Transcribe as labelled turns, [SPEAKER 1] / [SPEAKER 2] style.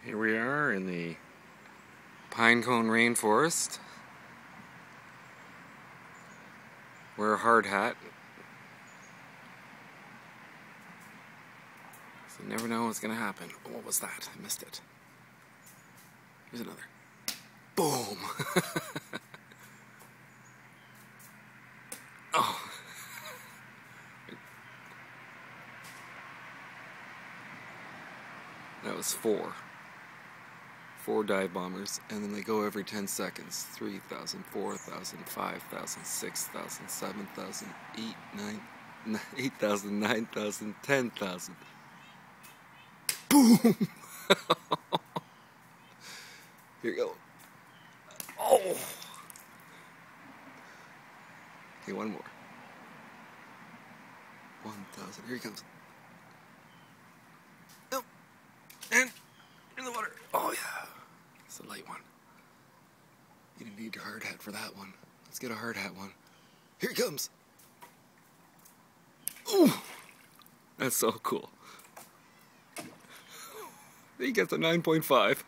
[SPEAKER 1] Here we are in the Pinecone Rainforest. Wear a hard hat. So you never know what's going to happen. Oh, what was that? I missed it. Here's another. Boom! Oh! That was four dive bombers, and then they go every 10 seconds. 3,000, 4,000, 5,000, 6,000, 7,000, 8,000, 9,000, 10,000. Boom! Here you go. Oh! Okay, one more. 1,000. Here he comes. Oh! And in the water. Oh, yeah. It's a light one. You didn't need your hard hat for that one. Let's get a hard hat one. Here he comes. Ooh! That's so cool. He gets a 9.5.